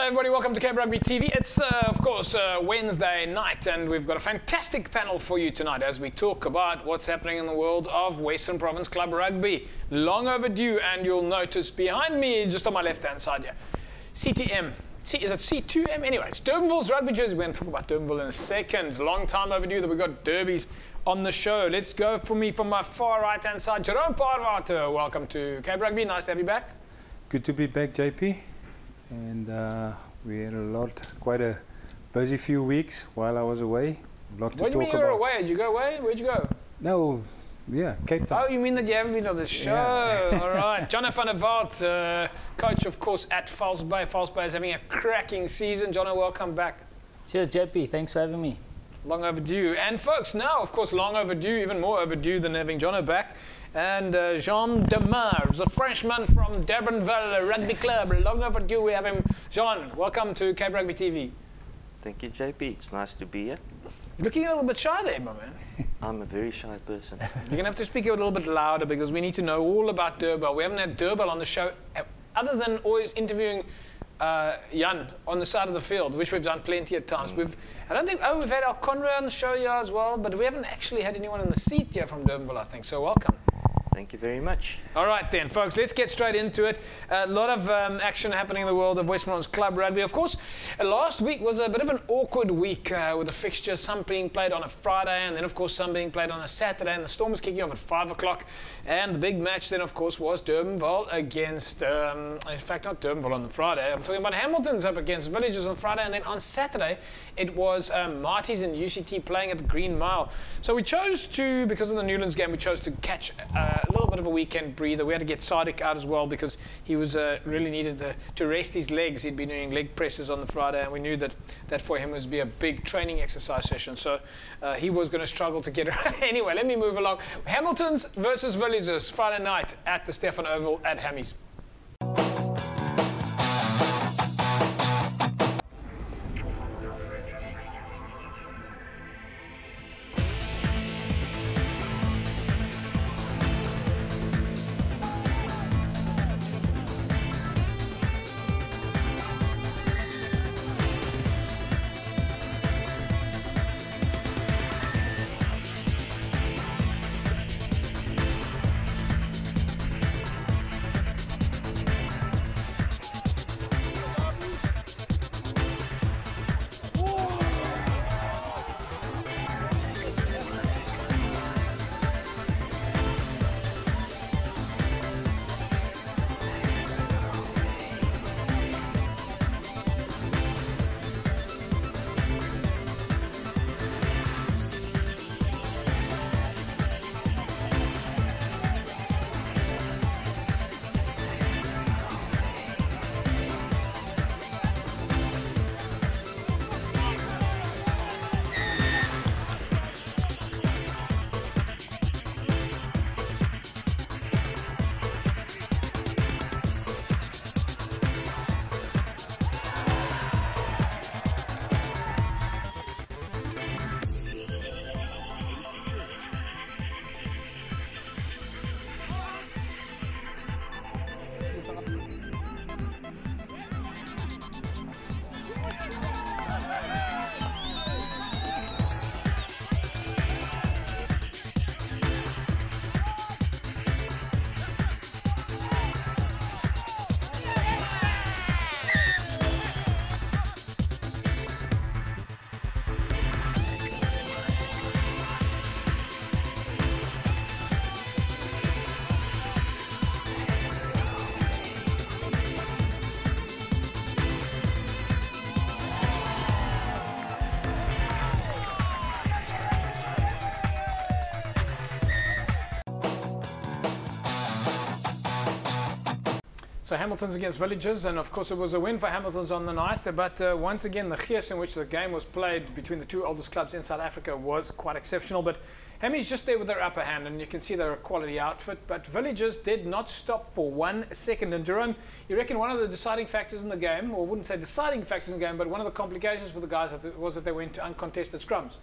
everybody, welcome to Cape Rugby TV. It's, of course, Wednesday night, and we've got a fantastic panel for you tonight as we talk about what's happening in the world of Western Province Club Rugby. Long overdue, and you'll notice behind me, just on my left-hand side here, CTM. Is it C2M? Anyway, it's Durbanville's rugby jersey. We're going to talk about Durbanville in a second. Long time overdue that we've got derbies on the show. Let's go from my far right-hand side. Jerome Parwater, welcome to Cape Rugby. Nice to have you back. Good to be back, JP. And we had quite a busy few weeks while I was away. A lot to talk about. What do you mean you were away? Did you go away? Where'd you go? No, yeah, Cape Town. Oh, you mean that you haven't been on the show? Yeah. All right. Jono van der Walt, coach, of course, at False Bay. False Bay is having a cracking season. Jono, welcome back. Cheers, JP. Thanks for having me. Long overdue. And folks, now, of course, long overdue, even more overdue than having Jono back. And Jean Demers, a Frenchman from Durbanville Rugby Club. Long overdue we have him. Jean, welcome to Cape Rugby TV. Thank you, JP. It's nice to be here. You're looking a little bit shy there, my man. I'm a very shy person. You're going to have to speak a little bit louder because we need to know all about Durban. We haven't had Durban on the show other than always interviewing Jan on the side of the field, which we've done plenty of times. We've had Al Conroy on the show here as well, but we haven't actually had anyone in the seat here from Durbanville, I think. So welcome. Thank you very much. All right then, folks, let's get straight into it. A lot of action happening in the world of Western Province Club Rugby. Of course, last week was a bit of an awkward week with the fixtures, some being played on a Friday and then, of course, some being played on a Saturday. And the Storm was kicking off at 5 o'clock. And the big match then, of course, was Durbanville against, in fact, not Durbanville on the Friday. I'm talking about Hamilton's up against Villages on Friday. And then on Saturday, it was Marty's and UCT playing at the Green Mile. So we chose to, because of the Newlands game, we chose to catch a little bit of a weekend breather. We had to get Sadiq out as well because he was really needed to rest his legs. He'd been doing leg presses on the Friday, and we knew that for him was be a big training exercise session. So he was going to struggle to get it. Anyway, let me move along. Hamilton's versus Villages Friday night at the Stefan Oval at Hammies. So Hamilton's against Villages, and of course it was a win for Hamilton's on the night, but once again the gears in which the game was played between the two oldest clubs in South Africa was quite exceptional. But Hammy's just there with their upper hand, and you can see they're a quality outfit, but Villages did not stop for 1 second. And Jerome, you reckon one of the deciding factors in the game, or I wouldn't say deciding factors in the game, but one of the complications for the guys was that they went to uncontested scrums?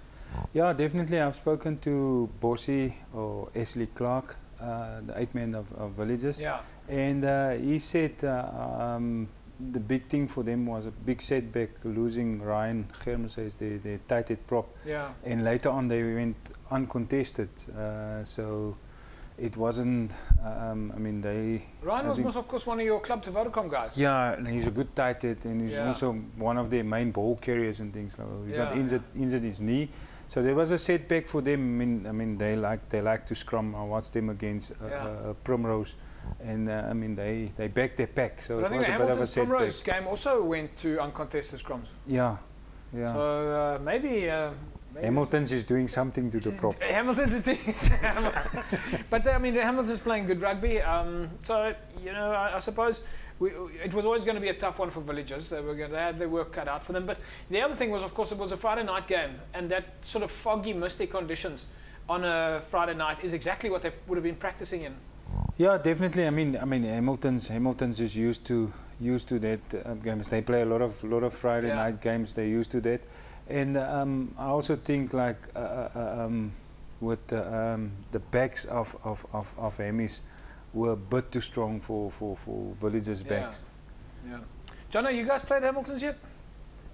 Yeah, definitely. I've spoken to Bossy or Esley Clark, the 8 men of Villages. Yeah. And he said the big thing for them was a big setback, losing Ryan Germes as their tight head prop. Yeah. And later on they went uncontested. So it wasn't, I mean, Ryan was, of course, one of your Club to Vodacom guys. yeah, and he's a good tight head, and he's Yeah. also one of their main ball carriers and things. Like he got Yeah. injured his knee, so there was a setback for them. I mean, they like to scrum. I watched them against Primrose, and I mean, they backed their pack. So But I it think was the a bit of a Hamilton's Primrose setback. game also went to uncontested scrums. Yeah, yeah. So maybe Hamilton's is doing something to the prop. Hamilton's is doing but I mean, Hamilton's playing good rugby. So, you know, I suppose it was always going to be a tough one for Villagers. They were going to have their work cut out for them. But the other thing was, of course, it was a Friday night game, and that sort of foggy, misty conditions on a Friday night is exactly what they would have been practicing in. Yeah, definitely. I mean, Hamilton's is used to that games. They play a lot of Friday night games. They're used to that. And I also think like with the backs of Hemis were a bit too strong for Villagers' backs. Yeah. Jono, you guys played Hamilton's yet?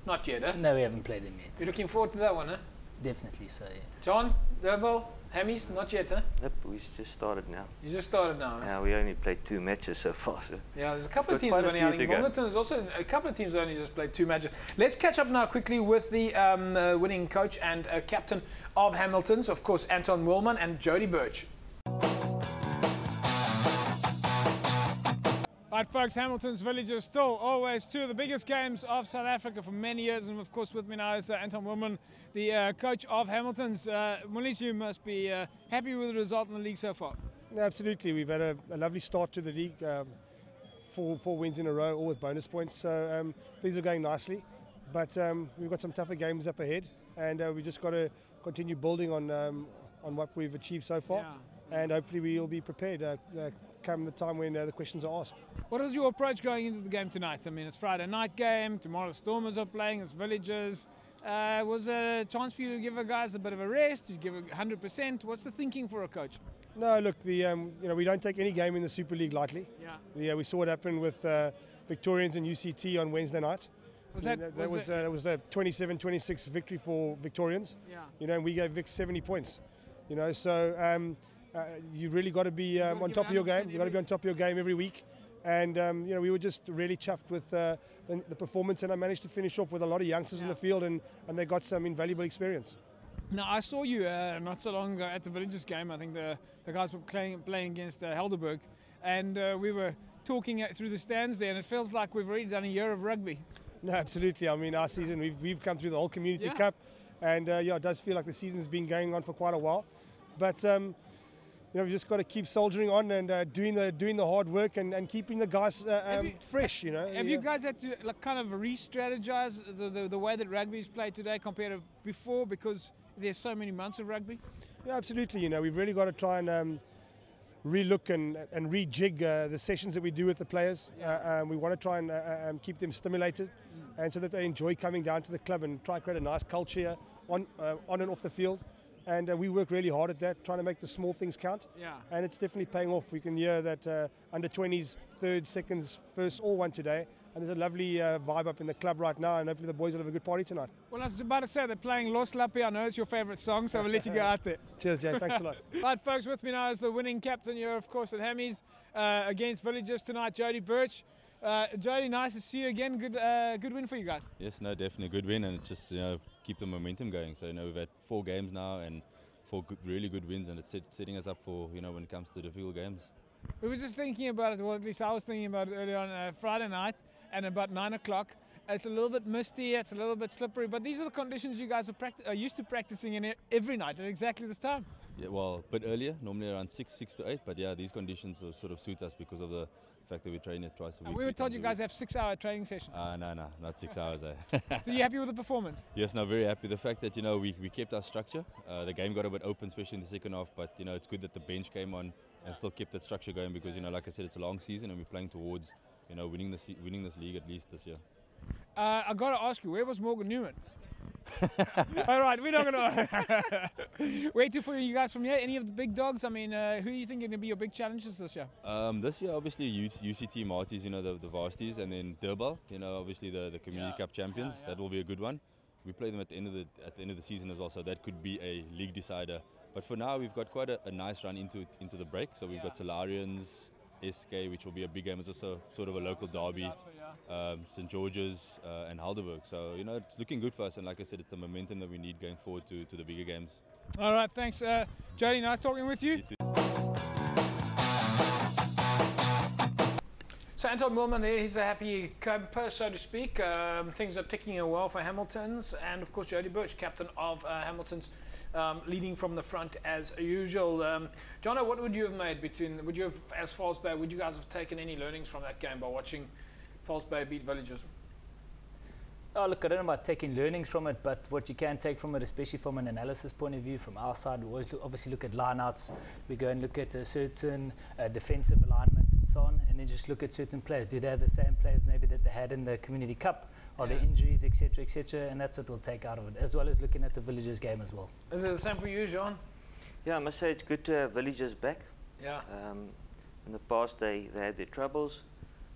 Not yet, eh? No, we haven't played them yet. You're looking forward to that one, eh? Definitely so, yes. John, Durban, Hammies, not yet, eh? Yep, we just started now. You just started now, eh? Yeah, we only played 2 matches so far. So. Yeah, there's a couple of Got teams quite a only. few I think to go. Wilmington has also a couple of teams only just played 2 matches. Let's catch up now quickly with the winning coach and captain of Hamilton's, of course, Anton Willman and Jody Birch. Right, folks, Hamilton's Villagers still always 2 of the biggest games of South Africa for many years, and of course with me now is Anton Willman, the coach of Hamilton's. Willies, you must be happy with the result in the league so far. No, absolutely. We've had a lovely start to the league, 4 wins in a row, all with bonus points. So things are going nicely, but we've got some tougher games up ahead, and we just got to continue building on what we've achieved so far, and hopefully we'll be prepared come the time when the questions are asked. What was your approach going into the game tonight? I mean, it's Friday night game, tomorrow the Stormers are playing, it's Villagers. Was there a chance for you to give the guys a bit of a rest? Did you give it 100%? What's the thinking for a coach? No, look, we don't take any game in the Super League lightly. Yeah. We saw what happened with Victorians and UCT on Wednesday night. Was that was a 27-26 victory for Victorians. Yeah. You know, and we gave Vic 70 points. You know, so you really got to be on top of your game. You've got to be on top of your game every week. And you know, we were just really chuffed with the performance, and I managed to finish off with a lot of youngsters in the field, and they got some invaluable experience. Now, I saw you not so long ago at the Villagers game. I think the guys were playing against Helderberg, and we were talking through the stands there, and it feels like we've already done a year of rugby. No, absolutely. I mean, our season, we've come through the whole Community Cup, and it does feel like the season's been going on for quite a while. But you know, we just got to keep soldiering on and doing the hard work and keeping the guys fresh. You know. Have you guys had to kind of re-strategize the way that rugby is played today compared to before, because there's so many months of rugby? Yeah, absolutely. You know, we've really got to try and re-look and rejig the sessions that we do with the players. We want to try and keep them stimulated, and so that they enjoy coming down to the club and try to create a nice culture on and off the field. And we work really hard at that, trying to make the small things count. Yeah. And it's definitely paying off. We can hear that under 20s, third, seconds, first, all won today. And there's a lovely vibe up in the club right now, and hopefully the boys will have a good party tonight. Well, I was about to say, they're playing Los Lapi. I know it's your favourite song, so we'll let you go out there. Cheers, Jay. Thanks a lot. Right, folks, with me now is the winning captain here, of course, at Hammies, against Villagers tonight, Jody Birch. Jody, nice to see you again. Good win for you guys. Yes, no, definitely a good win, and just keep the momentum going. So we've had 4 games now and 4 really good wins, and it's setting us up for when it comes to the difficult games. We were just thinking about it, well, at least I was thinking about it earlier on Friday night, and about 9 o'clock. It's a little bit misty, it's a little bit slippery, but these are the conditions you guys are used to practicing in every night at exactly this time. Yeah, well, a bit earlier, normally around 6 to 8, but yeah, these conditions sort of suit us because of the fact that we train it twice a week. And we were told you guys have 6-hour training sessions. No, not 6 hours. Are you happy with the performance? Yes, no, very happy. The fact that we kept our structure. The game got a bit open, especially in the second half, but it's good that the bench came on and still kept that structure going, because like I said, it's a long season and we're playing towards winning this league at least this year. I got to ask you, where was Morgan Newman? All right, we're not going to wait for you guys from here. Any of the big dogs? I mean, who do you think are going to be your big challenges this year? This year, obviously, UCT Marties, the varsities, and then Durbal, obviously the Community Cup champions. That will be a good one. We play them at the end of the season as well, so that could be a league decider. But for now, we've got quite a nice run into the break. So we've got Solarians, SK, which will be a big game. It's also sort of a local derby. St. George's and Heidelberg. So, it's looking good for us. And like I said, it's the momentum that we need going forward to the bigger games. All right, thanks. Jody, nice talking with you. So Anton Moorman there, he's a happy camper, so to speak. Things are ticking well for Hamilton's. And of course, Jody Birch, captain of Hamilton's, leading from the front as usual. Jono, what would you have made as Falls Bay, would you guys have taken any learnings from that game by watching Falls Bay beat Villagers? Oh, look, I don't know about taking learnings from it, but what you can take from it, especially from an analysis point of view, from our side, we always obviously look at lineouts. We go and look at certain defensive alignments and so on, and then just look at certain players. Do they have the same players maybe that they had in the Community Cup? Are there injuries, etc., etc.? And that's what we'll take out of it, as well as looking at the Villagers game as well. Is it the same for you, Jean? Yeah, I must say it's good to have Villagers back. Yeah. In the past, they had their troubles,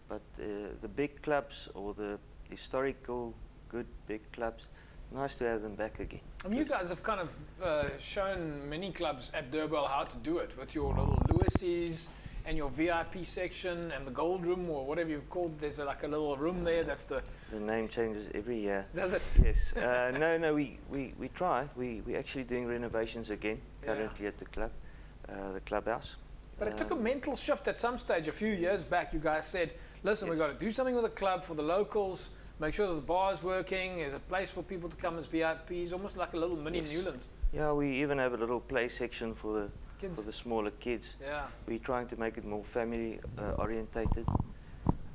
but the big clubs or the historical good big clubs, nice to have them back again. I mean, you guys have kind of shown many clubs at Durbal how to do it with your little Lewis's and your VIP section and the gold room or whatever you've called it. There's like a little room there. That's the name changes every year. Does it? Yes. No. We try. We're actually doing renovations again currently at the club, the clubhouse. But it took a mental shift at some stage a few years back. You guys said, listen, we've got to do something with the club for the locals, make sure that the bar is working, there's a place for people to come as VIPs, almost like a little mini Newlands. Yeah, we even have a little play section for the smaller kids. Yeah. We're trying to make it more family orientated.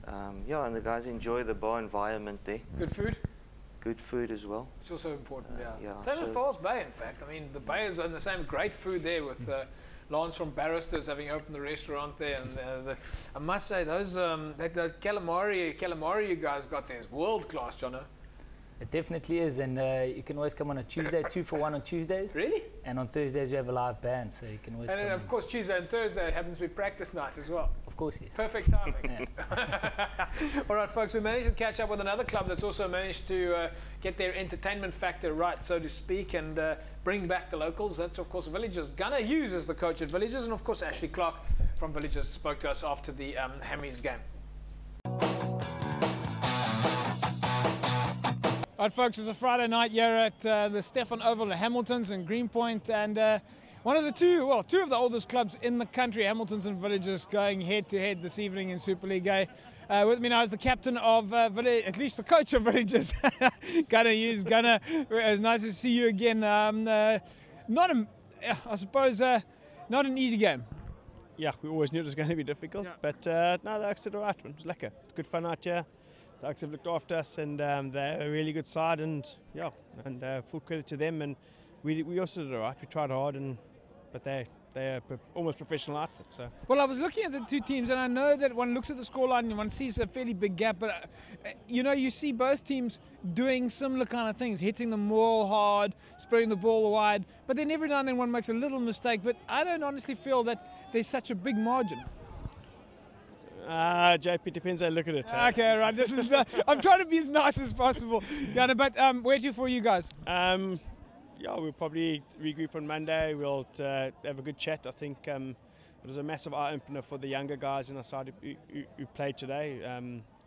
And the guys enjoy the bar environment there. Good food? Good food as well. It's also important, Same as Falls Bay, in fact. I mean, the Bay is on the same great food there with Lance from Barristers having opened the restaurant there. And I must say, those calamari you guys got there is world class, Jono. It definitely is, and you can always come on a Tuesday, 2 for 1 on Tuesdays. Really? And on Thursdays we have a live band, so you can always. And then of course Tuesday and Thursday it happens to be practice night as well. Of course, yes. Perfect timing. All right, folks, we managed to catch up with another club that's also managed to get their entertainment factor right, so to speak, and bring back the locals. That's of course Villagers. Gunnar Hughes is the coach at Villagers, and of course Ashley Clark from Villagers spoke to us after the Hammies game. All right, folks, it's a Friday night here at the Stefan Oval at Hamilton's in Greenpoint, and two of the oldest clubs in the country, Hamilton's and Villagers, going head-to-head this evening in Super League A. With me now is the captain of at least the coach of Villagers, Gunnar Hughes. Gunnar, it's nice to see you again. Not an easy game. Yeah, we always knew it was going to be difficult, but no, the Oaks did all right. It was lekker. Good fun out here. The Oaks have looked after us, and they're a really good side, and full credit to them. And we also did all right. We tried hard, but they're almost professional outfits. So. Well, I was looking at the two teams, and I know that one looks at the scoreline and one sees a fairly big gap, but you see both teams doing similar kind of things, hitting the maul hard, spreading the ball wide, but then every now and then one makes a little mistake. But I don't honestly feel that there's such a big margin. JP, depends how you look at it. Okay, right. This is I'm trying to be as nice as possible, Gunnar. But where to for you guys? We'll probably regroup on Monday. We'll have a good chat. I think it was a massive eye opener for the younger guys in our side who played today,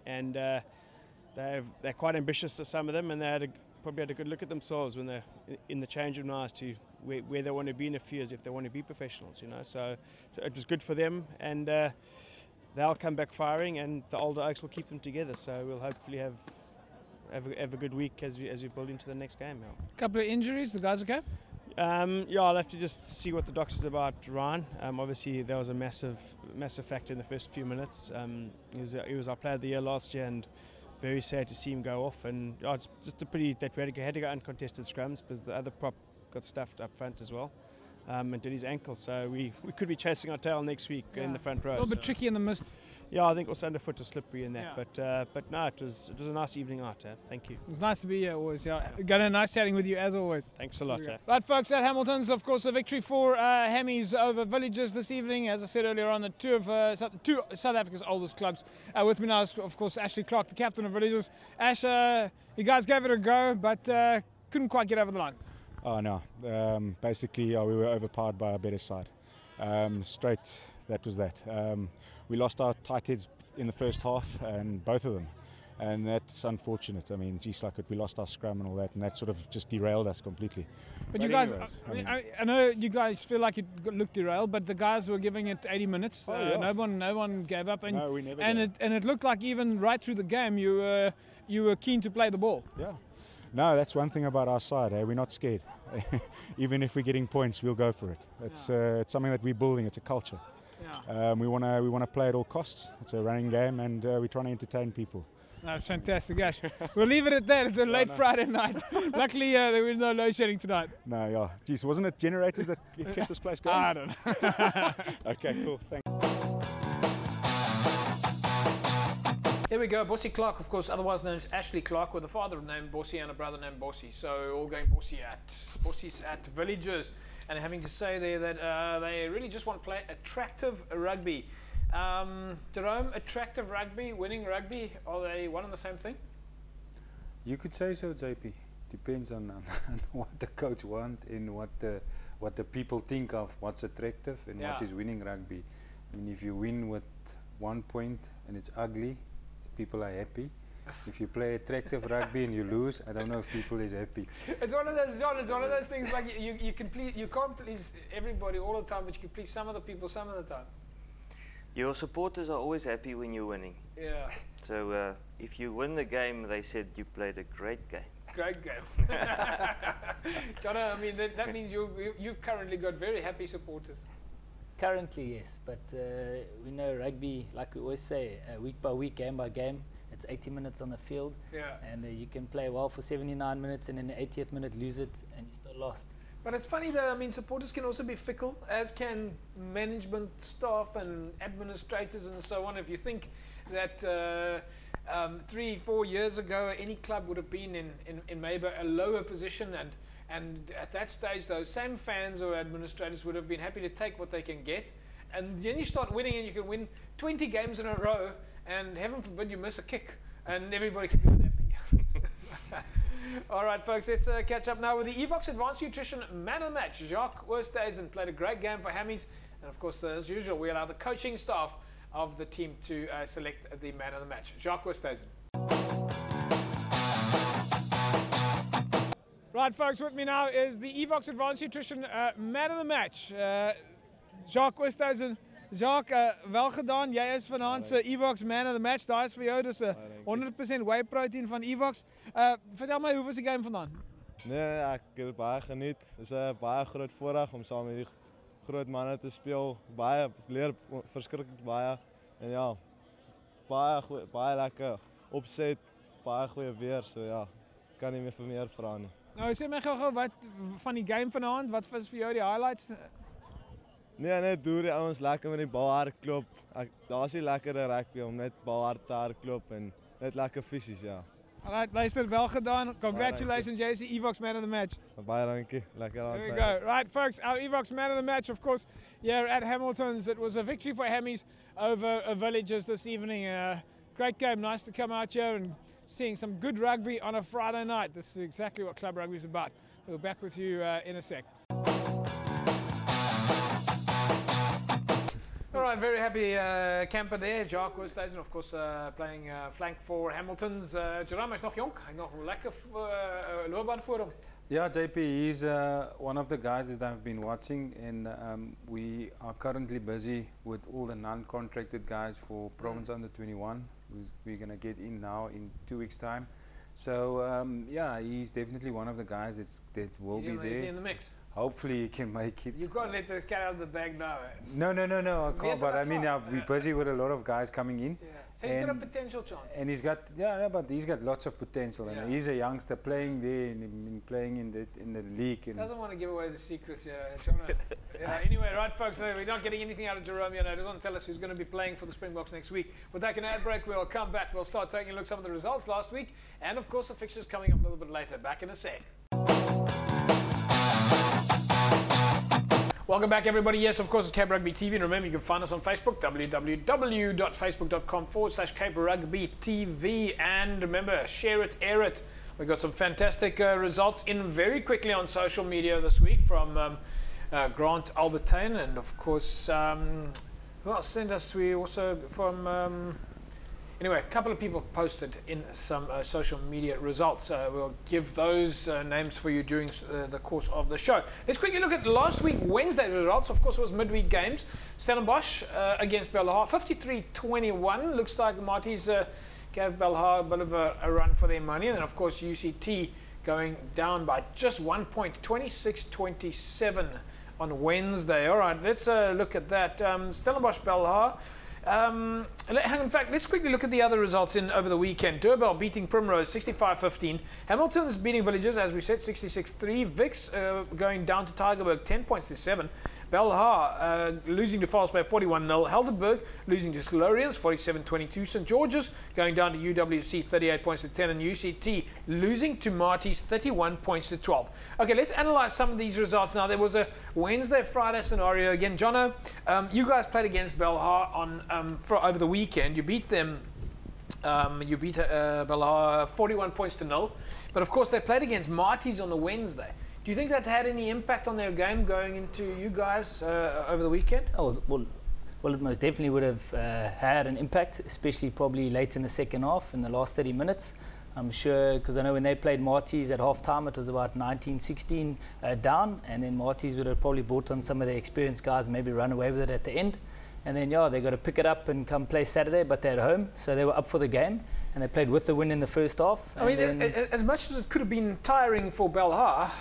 and they're quite ambitious, some of them, and they probably had a good look at themselves when they're in the change room now as to where they want to be in a few years if they want to be professionals. So it was good for them, and they'll come back firing, and the older Oaks will keep them together. So we'll hopefully have a good week as we build into the next game. Couple of injuries. The guys okay? I'll have to just see what the docs is about Ryan. Obviously, there was a massive factor in the first few minutes. He was our player of the year last year, and very sad to see him go off. And it's just a pity that we had to go uncontested scrums because the other prop got stuffed up front as well. and did his ankle. So we could be chasing our tail next week in the front row. A little bit tricky in the mist. Yeah, I think also underfoot was slippery in that. Yeah. But no, it was a nice evening out. Thank you. It was nice to be here always. Yeah, Gunnar, nice chatting with you as always. Thanks a lot. Right, folks, at Hamilton's, of course, a victory for Hammies over Villagers this evening. As I said earlier on, the two of South Africa's oldest clubs. With me now is, of course, Ashley Clark, the captain of Villagers. Ash, you guys gave it a go, but couldn't quite get over the line. Oh no, basically we were overpowered by a better side. Straight, that was that. We lost our tight heads in the first half, and both of them, and that's unfortunate. I mean, geez, like we lost our scrum and all that, and that sort of just derailed us completely. But you guys, I know you guys feel like it looked derailed, but the guys were giving it 80 minutes. No one gave up, and no, we never and it looked like even right through the game you were keen to play the ball. Yeah. No, that's one thing about our side. We're not scared. Even if we're getting points, we'll go for it. It's something that we're building. It's a culture. Yeah. We want to play at all costs. It's a running game, and we're trying to entertain people. That's fantastic, Ash. We'll leave it at that. It's a late Friday night. Luckily, there was no load shedding tonight. No, yeah. Geez, wasn't it generators that kept this place going? I don't know. Okay, cool. Thanks. Here we go, Bossy Clark, of course, otherwise known as Ashley Clark, with a father named Bossy and a brother named Bossy. So all going Bossy's at Villagers, and having to say there that they really just want to play attractive rugby. Jerome, attractive rugby, winning rugby, are they one and the same thing? You could say so, JP. Depends on what the coach wants and what the people think of what's attractive and what is winning rugby. I mean, if you win with 1 point and it's ugly, people are happy. If you play attractive rugby and you lose, I don't know if people is happy. It's one of those, John. It's one of those things like you can't please everybody all the time, but you can please some of the people some of the time. Your supporters are always happy when you're winning. Yeah. So if you win the game, they said you played a great game. Great game. John, I mean that means you've currently got very happy supporters. Currently, yes, but we know rugby, like we always say, week by week, game by game. It's 80 minutes on the field, and you can play well for 79 minutes, and in the 80th minute lose it, and you still lost. But it's funny though. I mean, supporters can also be fickle, as can management staff and administrators and so on. If you think that 3-4 years ago, any club would have been in maybe a lower position, and at that stage, those same fans or administrators would have been happy to take what they can get. And then you start winning, and you can win 20 games in a row, and heaven forbid you miss a kick, and everybody can be unhappy. All right, folks, let's catch up now with the Evox Advanced Nutrition Man of the Match. Jacques Oosthuizen played a great game for Hammies. And, of course, as usual, we allow the coaching staff of the team to select the Man of the Match. Jacques Oosthuizen. Right, folks, with me now is the Evox Advanced Nutrition Man of the Match. Jacques Oosthuizen. Jacques, wel gedaan. Jy is vanaand se Evox Man of the Match. Daar is vir jou dus 100% whey protein van Evox. Vertel my, hoe was die game vandaan? Nee, ek het baie geniet. Dit is 'n baie groot voorreg om saam met die groot manne te speel. Baie leer verskriklik baie. En ja, baie lekker opset, baie goeie weer, so ja, kan nie meer vir meer vra nie. Nou, sê my gou wat van die game vanaand, wat was vir jou die highlights? Nee, net hoe die ouens lekker met die bal hardloop. Daar's nie lekkere rugby om net bal hard te hardloop en net lekker fisies, ja. Alright, luister, wel gedaan. Congratulations, JC Evox Man of the Match. Baie dankie. Lekker aan. There we go. Right, folks, our Evox Man of the Match, of course, here at Hamilton's. It was a victory for Hammies over Villagers this evening. Great game. Nice to come out here and seeing some good rugby on a Friday night. This is exactly what club rugby is about. We'll be back with you in a sec. All right, very happy camper there. Jacques Oosthuizen, of course, playing flank for Hamilton's. Jerome is nog jong. Hij nog lekker loopbaan voor hem. Yeah, JP, he's one of the guys that I've been watching, and we are currently busy with all the non-contracted guys for Province Under 21. We're going to get in now in 2 weeks' time. So, yeah, he's definitely one of the guys that will be there. Is he in the mix? hopefully he can make it. You can't let the cat out of the bag now. No, I can't. But I mean, we're busy with a lot of guys coming in. Yeah. So he's got a potential chance. And he's got, but he's got lots of potential. And he's a youngster playing there and playing in the league. And doesn't want to give away the secrets here. Anyway, right, folks, we're not getting anything out of Jerome yet. I just want to tell us who's going to be playing for the Springboks next week. We'll take an ad break. We'll come back. We'll start taking a look at some of the results last week. And, of course, the fixtures coming up a little bit later. Back in a sec. Welcome back, everybody. Yes, of course, it's Cape Rugby TV. And remember, you can find us on Facebook, www.facebook.com/Cape Rugby TV. And remember, share it, air it. We've got some fantastic results in very quickly on social media this week from Grant Albertine. And, of course, who else sent us? We also from... Anyway, a couple of people posted in some social media results. We'll give those names for you during the course of the show. Let's quickly look at last week, Wednesday's results. Of course, it was midweek games. Stellenbosch against Belhar, 53-21. Looks like Marty's gave Belhar a bit of a run for their money. And then, of course, UCT going down by just 1 point, 26-27 on Wednesday. All right, let's look at that. Stellenbosch Belhar. In fact, let's quickly look at the other results over the weekend. Durban beating Primrose 65-15. Hamilton's beating Villagers, as we said, 66-3. Vix going down to Tygerberg 10 points to 7. Belhar losing to Falsbay 41-0. Helderberg losing to Silurians 47-22. St. George's going down to UWC 38 points to 10. And UCT losing to Marty's 31 points to 12. Okay, let's analyze some of these results now. There was a Wednesday-Friday scenario. Again, Jono, you guys played against Belhar over the weekend. You beat them. You beat Belhar 41 points to 0. But, of course, they played against Marty's on the Wednesday. Do you think that had any impact on their game going into you guys over the weekend? Oh, well, it most definitely would have had an impact, especially probably late in the second half, in the last 30 minutes. I'm sure, because I know when they played Marty's at half-time, it was about 19-16 down, and then Marty's would have probably brought on some of their experienced guys, maybe run away with it at the end. And then, they got to pick it up and come play Saturday, but they're at home, so they were up for the game. And they played with the win in the first half. I mean, as much as it could have been tiring for Belhar,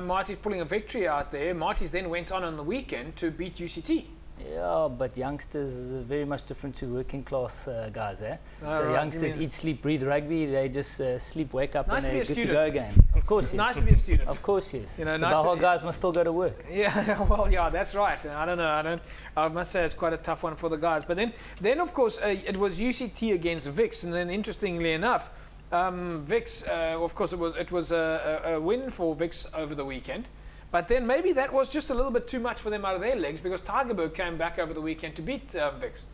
Marty's pulling a victory out there. Marty's then went on the weekend to beat UCT. Yeah, but youngsters are very much different to working class guys, eh? So right, youngsters eat, sleep, breathe rugby. They just sleep, wake up, nice and they're good to go again. Of course, yes. Nice to be a student. Of course, yes. You know, the Belhar guys must still go to work. Yeah, well, yeah, that's right. I don't know. I must say it's quite a tough one for the guys. But then of course, it was UCT against Vix, and then interestingly enough, Vix, of course, it was a win for Vix over the weekend. But then maybe that was just a little bit too much for them out of their legs, because Tygerberg came back over the weekend to beat Vix.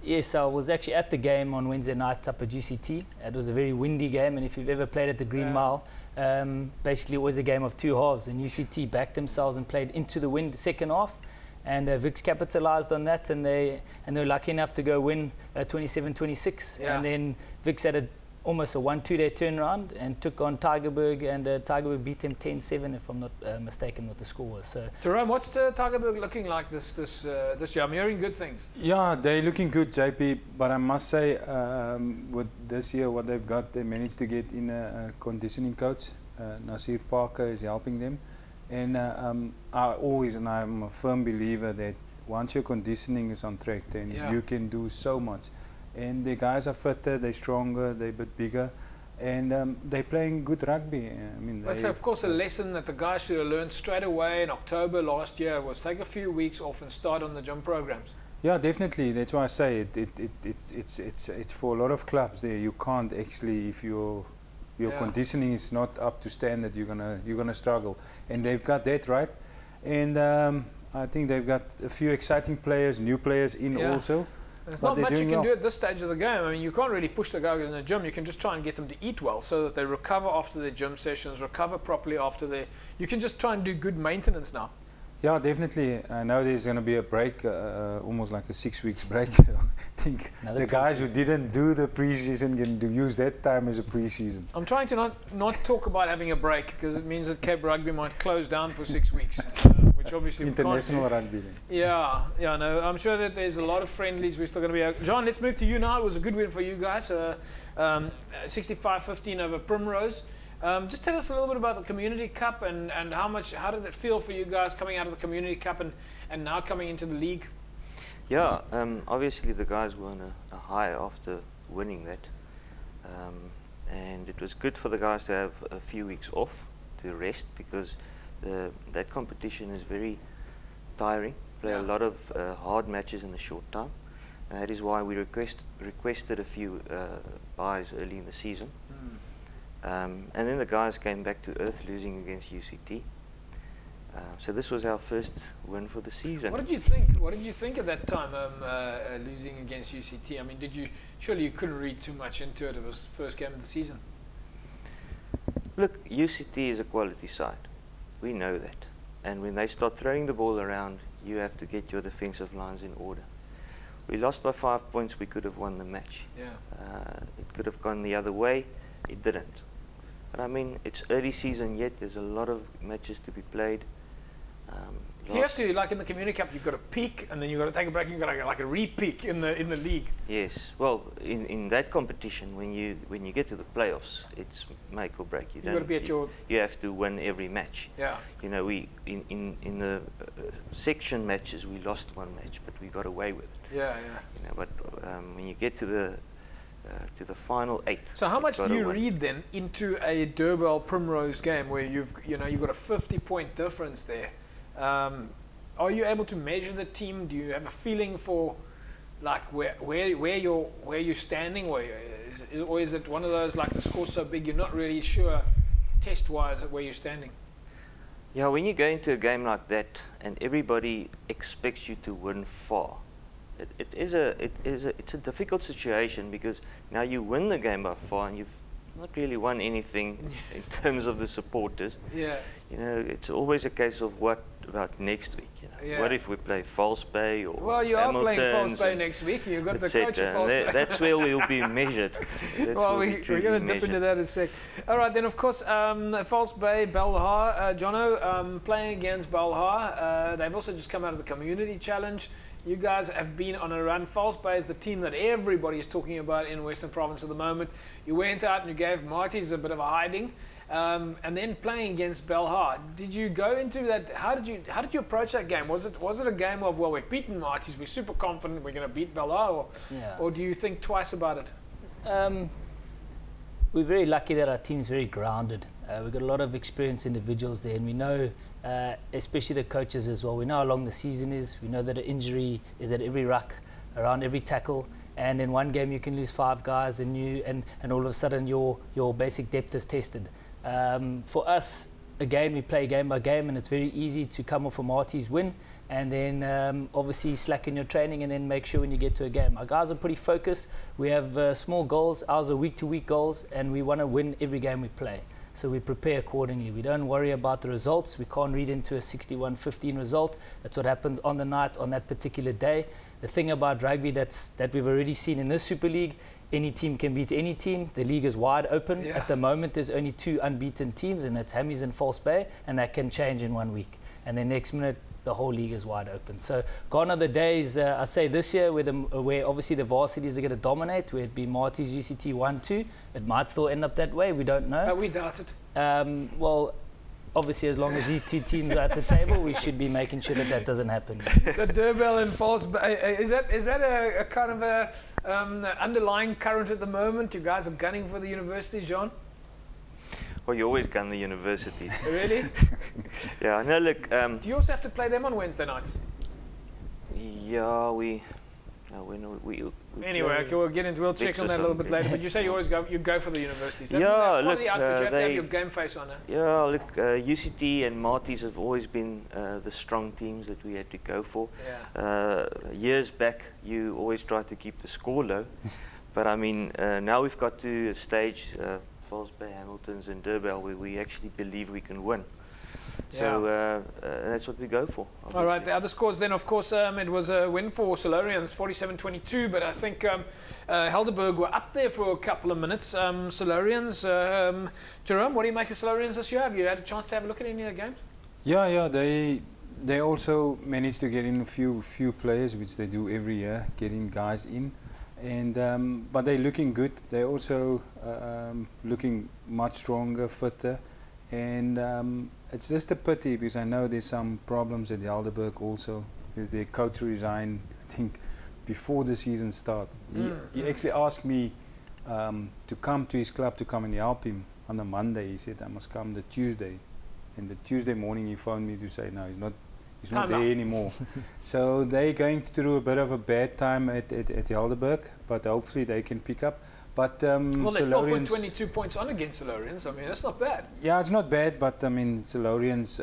Yes, I was actually at the game on Wednesday night up at UCT. It was a very windy game, and if you've ever played at the Green Mile, basically it was a game of two halves, and UCT backed themselves and played into the wind the second half, and Vix capitalized on that, and they were lucky enough to go win 27-26, and then Vix had almost a 1-2-day turnaround and took on Tygerberg, and Tygerberg beat them 10-7, if I'm not mistaken what the score was. So, Jerome, what's Tygerberg looking like this year? I'm hearing good things. Yeah, they're looking good, JP. But I must say, with this year, what they've got, they managed to get in a conditioning coach. Nasir Parker is helping them, and I'm a firm believer that once your conditioning is on track, then you can do so much. And the guys are fitter, they're stronger, they're a bit bigger, and they're playing good rugby. I mean, that's of course a lesson that the guys should have learned straight away in October last year, was take a few weeks off and start on the gym programs. Yeah, definitely. That's why I say it's for a lot of clubs there. You can't actually, if your conditioning is not up to standard, you're gonna struggle. And they've got that right, and I think they've got a few exciting players, new players in also. There's not much you can do at this stage of the game. I mean, you can't really push the guys in the gym. You can just try and get them to eat well so that they recover after their gym sessions, recover properly after their... You can just try and do good maintenance now. Yeah, definitely. I know there's going to be a break, almost like a 6 weeks break. So I think the guys who didn't do the pre-season can use that time as a pre-season. I'm trying to not talk about having a break, because it means that Cape Rugby might close down for 6 weeks. Which obviously international rugby. Yeah, no, I'm sure that there's a lot of friendlies we're still going to be. John, let's move to you now. It was a good win for you guys. 65-15 over Primrose. Just tell us a little bit about the Community Cup and how did it feel for you guys coming out of the Community Cup and now coming into the league? Yeah, obviously the guys were on a high after winning that. And it was good for the guys to have a few weeks off to rest, because that competition is very tiring. Play a lot of hard matches in a short time. And that is why we requested a few buys early in the season. And then the guys came back to earth, losing against UCT. So this was our first win for the season. What did you think? What did you think at that time, losing against UCT? I mean, surely you couldn't read too much into it. It was the first game of the season. Look, UCT is a quality side. We know that. And when they start throwing the ball around, you have to get your defensive lines in order. We lost by 5 points. We could have won the match. Yeah. It could have gone the other way. It didn't. But I mean, it's early season yet. There's a lot of matches to be played. Do you have to, like in the Community Cup, you've got to peak and then you've got to take a break and you've got to like a re-peak in the league? Yes. Well, in that competition, when you get to the playoffs, it's make or break. You've got to be at your... You have to win every match. Yeah. You know, in the section matches, we lost one match, but we got away with it. Yeah, yeah. You know, but when you get to the final 8. So how much do you read then into a Durban Primrose game where you've got a 50-point difference there? Are you able to measure the team? Do you have a feeling for like where you're standing, or is it one of those like the score's so big you're not really sure test-wise where you're standing? Yeah, when you go into a game like that and everybody expects you to win far, it's a difficult situation, because now you win the game by far and you've not really won anything in terms of the supporters. Yeah. You know, it's always a case of what about next week. You know, yeah. What if we play False Bay or Well, you are playing False Bay and next week. You've got the coach of False Bay. That's where we'll be measured. Well, we're going to dip into that in a sec. All right, then, of course, False Bay, Belhar, Jono, playing against Belhar. They've also just come out of the Community Challenge. You guys have been on a run. False Bay is the team that everybody is talking about in Western Province at the moment. You went out and you gave Marties a bit of a hiding. And then playing against Belhar, did you go into that? How did you approach that game? Was it a game of, well, we've beaten Marties, we're super confident we're going to beat Belhar, or do you think twice about it? We're very lucky that our team's very grounded. We've got a lot of experienced individuals there, and we know, especially the coaches as well, we know how long the season is. We know that an injury is at every ruck, around every tackle. And in one game you can lose 5 guys, and all of a sudden your basic depth is tested. For us, again, we play game by game, and it's very easy to come off a Marties win and then obviously slacken your training and then make sure when you get to a game. Our guys are pretty focused. We have small goals. Ours are week-to-week goals, and we want to win every game we play. So we prepare accordingly. We don't worry about the results. We can't read into a 61-15 result. That's what happens on the night, on that particular day. The thing about rugby that we've already seen in this Super League, any team can beat any team. The league is wide open. Yeah. At the moment, there's only 2 unbeaten teams, and that's Hammies and False Bay, and that can change in 1 week. And then next minute, the whole league is wide open. So gone are the days, I say this year, where obviously the varsities are going to dominate, where it'd be Marties, UCT 1-2. It might still end up that way. We don't know. We doubt it. Well, obviously, as long as these 2 teams are at the table, we should be making sure that doesn't happen. So Durban and False Bay, is that a kind of a underlying current at the moment? You guys are gunning for the universities, John? Well, you always gun the universities. Really? Yeah. No, look. Do you also have to play them on Wednesday nights? Yeah, we anyway, okay, we'll check on that a little bit later. But you say you always go for the universities. Yeah, look, you have to have your game face on it. Yeah, look, UCT and Marties have always been the strong teams that we had to go for. Yeah. Years back, you always tried to keep the score low, but I mean, now we've got to a stage, False Bay, Hamiltons, and Durban, where we actually believe we can win. So that's what we go for. Obviously. All right, the other scores then, of course, it was a win for Solarians, 47-22, but I think Helderberg were up there for a couple of minutes. Solarians, Jerome, what do you make of Solarians this year? Have you had a chance to have a look at any of the games? Yeah, they also managed to get in a few players, which they do every year, getting guys in. and but they're looking good. They're also looking much stronger, fitter, and it's just a pity because I know there's some problems at Helderberg also because their coach resigned, I think, before the season started. He actually asked me to come to his club to come and help him on the Monday. He said I must come the Tuesday, and the Tuesday morning he phoned me to say no, he's not there anymore. So they're going through a bit of a bad time at Helderberg, but hopefully they can pick up. But well, they still put 22 points on against Silurians. I mean, that's not bad. Yeah, it's not bad, but I mean, Silurians,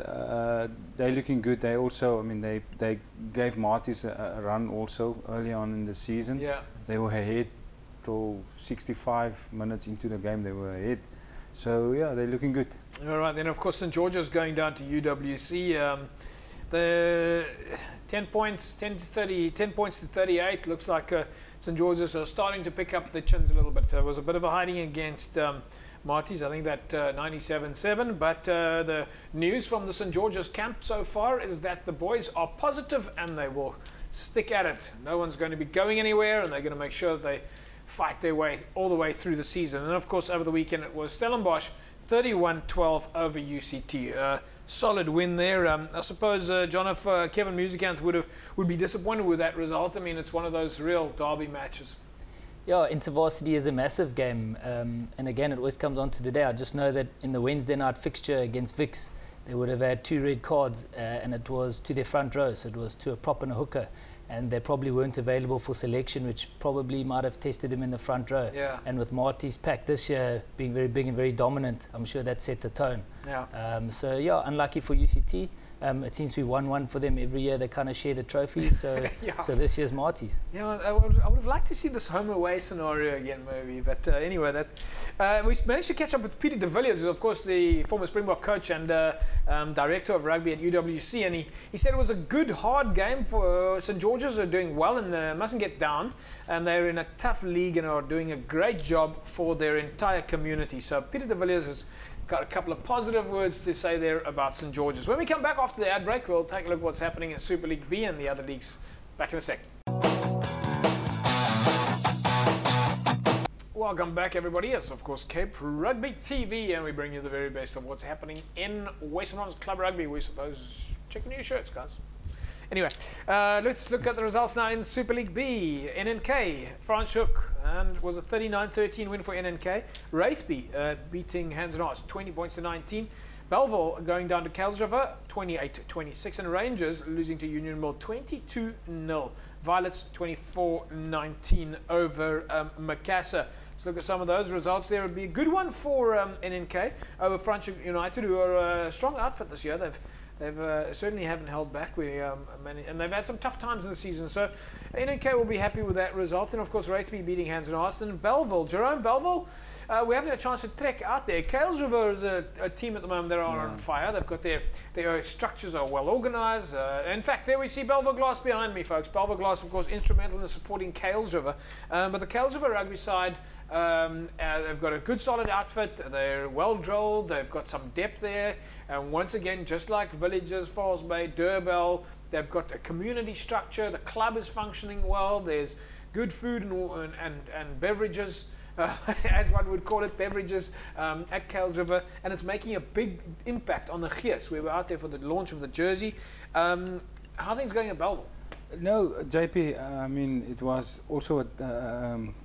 they're looking good. They also, I mean, they gave Marty's a run also early on in the season. Yeah. They were ahead till 65 minutes into the game. They were ahead. So yeah, they're looking good. All right, then of course St George's going down to UWC. The 10 points to 38. Looks like St George's are starting to pick up the chins a little bit. There was a bit of a hiding against Marty's, I think that 97-7. But the news from the St George's camp so far is that the boys are positive and they will stick at it. No one's going to be going anywhere, and they're going to make sure that they fight their way all the way through the season. And of course over the weekend it was Stellenbosch 31-12 over UCT. Solid win there. I suppose John, if Kevin Musikant would be disappointed with that result. I mean, it's one of those real derby matches. Yeah, InterVarsity is a massive game, and again it always comes on to the day. I just know that in the Wednesday night fixture against Vix they would have had 2 red cards, and it was to their front row, so it was to a prop and a hooker, and they probably weren't available for selection, which probably might have tested them in the front row. Yeah. And with Marty's pack this year being very big and very dominant, I'm sure that set the tone. Yeah. So yeah, unlucky for UCT. It seems to be 1-1 for them every year. They kind of share the trophy. So Yeah. so this year's Marty's. Yeah, I would have liked to see this home away scenario again, maybe. But anyway, we managed to catch up with Peter de Villiers, who's of course the former Springbok coach and director of rugby at UWC, and he said it was a good, hard game for St George's. Are doing well and mustn't get down, and they're in a tough league and are doing a great job for their entire community. So Peter de Villiers has got a couple of positive words to say there about St George's. When we come back after the ad break, we'll take a look at what's happening in Super League B and the other leagues. Back in a sec. Welcome back, everybody. It's, of course, Cape Rugby TV, and we bring you the very best of what's happening in Western Province Club Rugby. We suppose check new shirts, guys. Anyway, let's look at the results now in Super League B. NNK, Franschhoek, and it was a 39-13 win for NNK. Wraithby beating Hands and Hearts 20 points to 19. Belleville going down to Kuilsriver 28-26, and Rangers losing to Union Mill 22-0. Violets 24-19 over Macassar. Let's look at some of those results. There would be a good one for NNK over Franschhoek United, who are a strong outfit this year. They've certainly haven't held back. And they've had some tough times in the season. So NNK will be happy with that result. And of course, Wraithby beating Hands and Hearts. And Belleville, Jerome Belleville, we haven't had a chance to trek out there. Kuilsriver is a team at the moment that are on fire. They've got their structures are well organised. In fact, there we see Belleville Glass behind me, folks. Belleville Glass, of course, instrumental in supporting Kuilsriver. But the Kuilsriver rugby side, they've got a good solid outfit. They're well drilled. They've got some depth there. And once again, just like Villages, Falls Bay, Durbell, they've got a community structure. The club is functioning well. There's good food and beverages, as one would call it, beverages at Kuilsriver, and it's making a big impact on the Gees. We were out there for the launch of the jersey. How are things going at Belleville? No, JP, I mean, it was also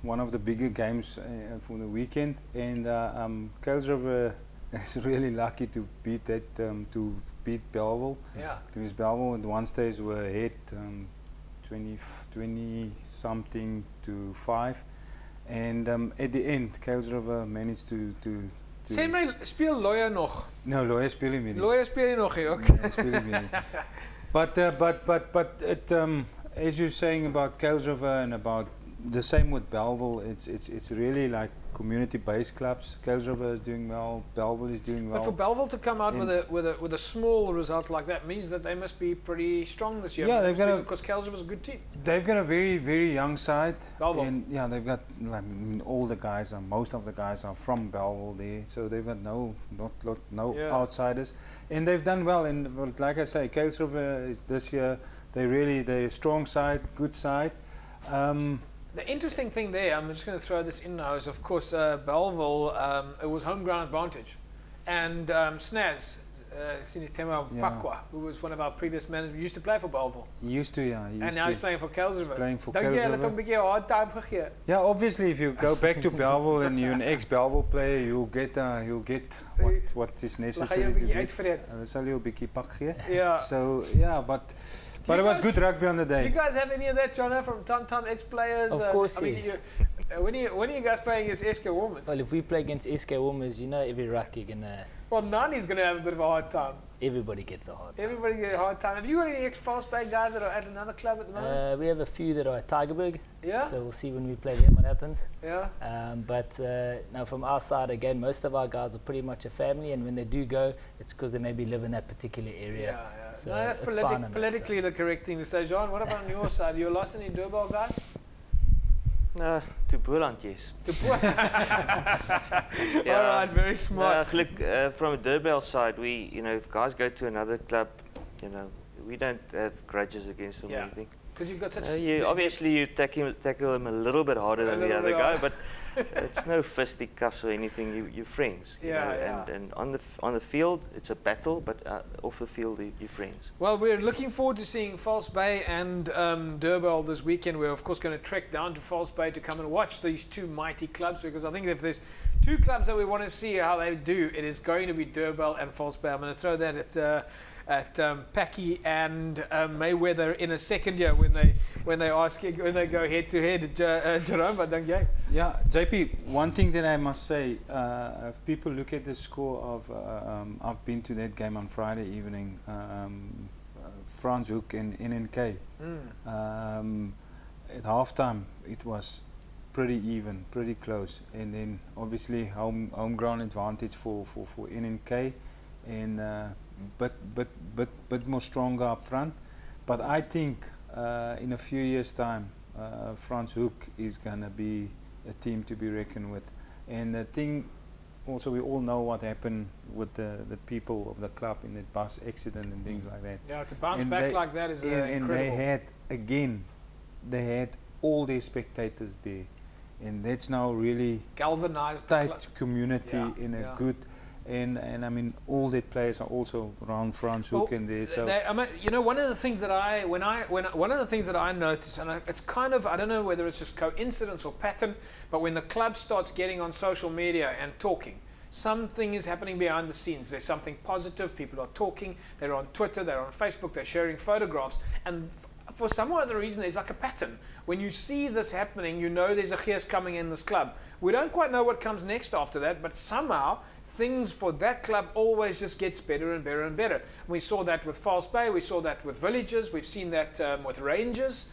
one of the bigger games for the weekend, and Kuilsriver is really lucky to beat Belleville. Yeah. Because Belleville at one stage were ahead 20 something to 5, and at the end Kuilsriver managed to Sê my, speel Loya nog? No, Loya speel nie meer. Loya speel nie nog, okay. Loya speel nie meer. But it, as you're saying about Kuilsriver and about the same with Belleville, it's really like community-based clubs. Kuilsriver is doing well, Belleville is doing well. But for Belleville to come out with a small result like that means that they must be pretty strong this year. Yeah, because Kuilsriver is a good team. They've got a very, very young side. Belleville. And yeah, they've got like all the guys, most of the guys are from Belleville there, so they've got no outsiders, and they've done well. And like I say, Kuilsriver is this year they're a strong side, good side. The interesting thing there, I'm just going to throw this in now, is of course Belleville, it was home ground advantage. And Snaz, Sinitema Pakwa, who was one of our previous managers, used to play for Belleville. He used to, yeah. And now he's playing for Kelsrivier. Playing for Dink jy hulle het hom 'n bietjie 'n hard time gegee? Yeah, obviously, if you go back to Belleville and you're an ex-Belleville player, you'll get what is necessary to get. Hulle sal jou 'n bietjie pak gee. Yeah. So yeah, but it was good rugby on the day. Do you guys have any of that, Jono, from time ex-players? Of course, I mean, yes. When are you guys playing against SK Warmers? Well, if we play against SK Warmers, you know every ruck you're gonna. Well, Nani's going to have a bit of a hard time. Everybody gets a hard time. Everybody gets a hard time. Have you got any ex-False Bay guys that are at another club at the moment? We have a few that are at Tigerberg. Yeah. So we'll see when we play them what happens. Yeah. But now from our side, again, most of our guys are pretty much a family, and when they do go, it's because they maybe live in that particular area. Yeah. So no, that's politically the correct thing to say. John, what about on your side? You lost any Durban guys? To Boland, yes. To Boland. Yeah. All right, very smart. Look, from a Durbell side, if guys go to another club, we don't have grudges against them or anything. Because you've got such. Obviously, you tackle them a little bit harder than the other guy, but it's no fisticuffs or anything. You're friends. And on the field, it's a battle, but off the field, you're friends. Well, we're looking forward to seeing False Bay and Durbell this weekend. We're of course going to trek down to False Bay to come and watch these two mighty clubs, because I think if there's two clubs that we want to see how they do, it is going to be Durbell and False Bay. I'm going to throw that at Packy and Mayweather in a second year when they go head to head. Jerome, what think you? Yeah, JP. One thing that I must say, if people look at the score of, I've been to that game on Friday evening, Frans Hoek and NNK. At halftime, it was pretty even, pretty close, and then obviously home ground advantage for NNK, and but more stronger up front. But I think in a few years' time, Frans Hoek is gonna be a team to be reckoned with. And the thing, also we all know what happened with the people of the club in that bus accident and things like that. Yeah, to bounce back like that is incredible. And they had all their spectators there, and that's now really galvanized tight community in a good. And I mean, all the players are also around Frans Hoek in there. So one of the things that I noticed, and it's kind of, I don't know whether it's just coincidence or pattern, but when the club starts getting on social media and talking, something is happening behind the scenes. There's something positive. People are talking. They're on Twitter. They're on Facebook. They're sharing photographs. And for some other reason, there's like a pattern. When you see this happening, you know there's a gees coming in this club. We don't quite know what comes next after that, but somehow things for that club always just gets better and better and better. We saw that with False Bay. We saw that with Villages. We've seen that with Rangers.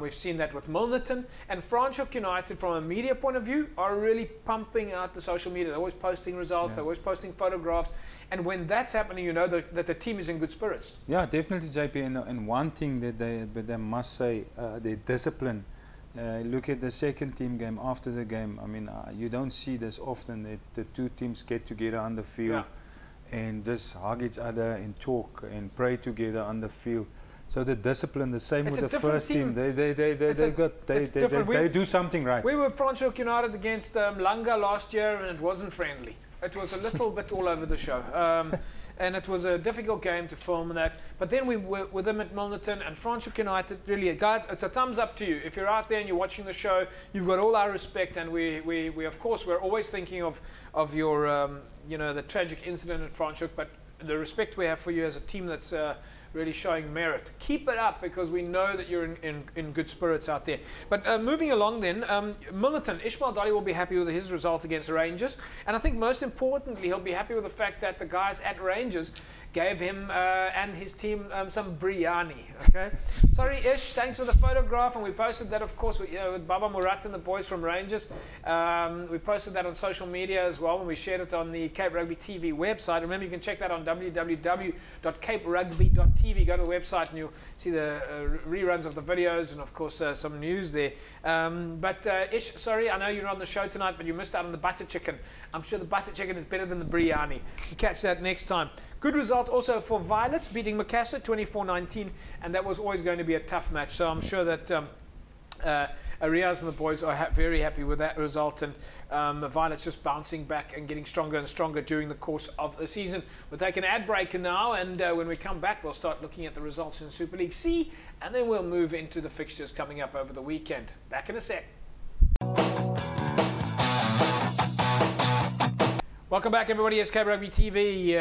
We've seen that with Milnerton. And Franschhoek United, from a media point of view, are really pumping out the social media. They're always posting results. They're always posting photographs. And when that's happening, you know that the team is in good spirits. Yeah, definitely, JP. And one thing that they must say, their discipline. Look at the second team game after the game. I mean, you don't see this often, that the two teams get together on the field and just hug each other and talk and pray together on the field. So the discipline, the same with the first team. They do something right. We were Franschhoek United against Langa last year, and it wasn't friendly. It was a little bit all over the show. And it was a difficult game to film that. But then we were with them at Milnerton and Franschhoek United. Really, guys, it's a thumbs up to you. If you're out there and you're watching the show, you've got all our respect. And we of course, we're always thinking of your, the tragic incident at Franschhoek. But the respect we have for you as a team that's really showing merit. Keep it up, because we know that you're in good spirits out there. But moving along then, Milnerton, Ishmael Dolly will be happy with his result against Rangers. And I think most importantly, he'll be happy with the fact that the guys at Rangers gave him and his team some biryani. Okay, sorry Ish, thanks for the photograph, and we posted that of course with Baba Murat and the boys from Rangers. We posted that on social media as well, and we shared it on the Cape Rugby TV website. Remember, you can check that on www.caperugby.tv. Go to the website and you'll see the reruns of the videos and of course some news there. But Ish, sorry, I know you're on the show tonight, but you missed out on the butter chicken. I'm sure the butter chicken is better than the biryani. You catch that next time. Good result also for Violets, beating Macassar 24-19, and that was always going to be a tough match. So I'm sure that Riaz and the boys are very happy with that result, and Violet's just bouncing back and getting stronger and stronger during the course of the season. We'll take an ad break now, and when we come back, we'll start looking at the results in Super League C, and then we'll move into the fixtures coming up over the weekend. Back in a sec. Welcome back, everybody. It's Cape Rugby TV,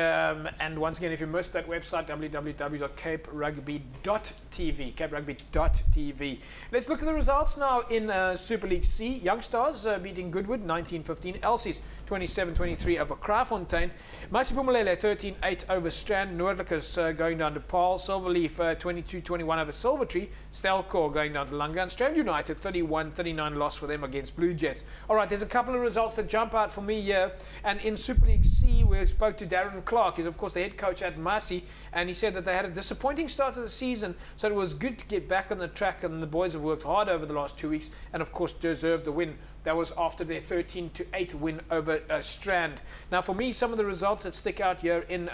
and once again, if you missed that website, www.caperugby.tv, caperugby.tv. Let's look at the results now in Super League C. Young Stars beating Goodwood 19-15, Elsies 27-23 over Kraaifontein, Masiphumelele 13-8 over Strand, Noordlikers going down to Paarl, Silverleaf 22-21 over Silvertree, Stelkor going down to Langa, and Strand United 31-39 loss for them against Blue Jets. All right, there's a couple of results that jump out for me here, and in Super League C, we spoke to Darren Clark. He's, of course, the head coach at Massey, and he said that they had a disappointing start to the season, so it was good to get back on the track, and the boys have worked hard over the last 2 weeks and, of course, deserved the win. That was after their 13-8 win over Strand. Now, for me, some of the results that stick out here in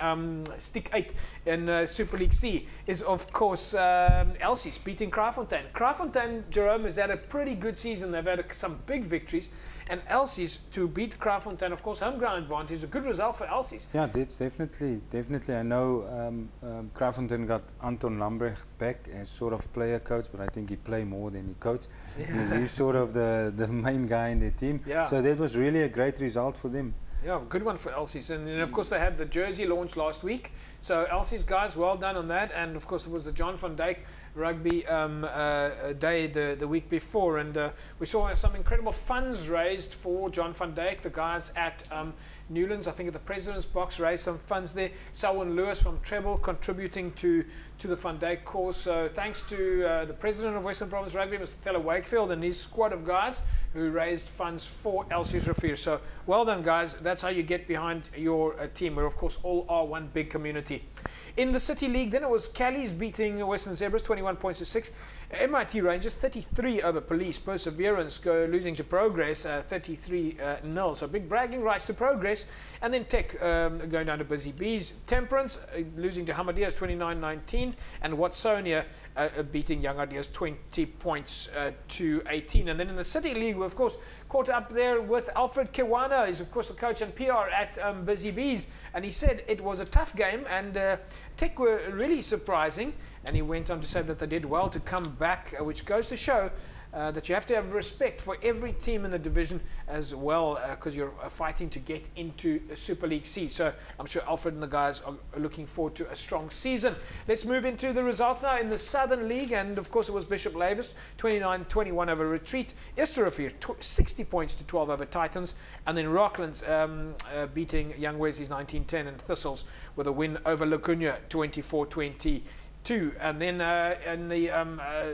Stick 8 in Super League C is, of course, Elsies beating Kraaifontein. Kraaifontein, Jerome, has had a pretty good season. They've had some big victories. And Elsies to beat Kraaifontein, of course, home ground advantage is a good result for Elsies. Yeah, it's definitely. I know Kraaifontein got Anton Lambrecht back as sort of player coach, but I think he played more than he coached. Yeah. He's sort of the main guy in the team. Yeah. So that was really a great result for them. Yeah, good one for Elsies. And of course, they had the jersey launch last week. So Elsies guys, well done on that. And of course, it was the John van Dijk Rugby day the week before, and we saw some incredible funds raised for John van Dijk. The guys at Newlands, I think at the President's Box, raised some funds there. Selwyn Lewis from Treble contributing to the Van Dijk cause. So thanks to the President of Western Province Rugby, Mr. Teller Wakefield, and his squad of guys who raised funds for Elsies Rivier. So well done, guys. That's how you get behind your team. We're, of course, all are one big community. In the City League, then it was Callies beating Western Zebras 21 points to 6. MIT Rangers 33 over Police. Perseverance losing to Progress 33-0. So big bragging rights to Progress. And then Tech going down to Busy Bees. Temperance losing to Hamadias 29-19. And Watsonia beating Young Ideas 20 points to 18. And then in the City League, we of course caught up there with Alfred Kiwana. He's of course the coach and PR at Busy Bees. And he said it was a tough game, and Tech were really surprising, and he went on to say that they did well to come back, which goes to show that you have to have respect for every team in the division as well, because you're fighting to get into Super League C. So I'm sure Alfred and the guys are looking forward to a strong season. Let's move into the results now in the Southern League, and of course it was Bishop Lavis 29-21 over Retreat, Easter Rivier 60 points to 12 over Titans, and then Rocklands beating Young Wesley's 19-10, and Thistles with a win over Lacuna 24-20. And then in the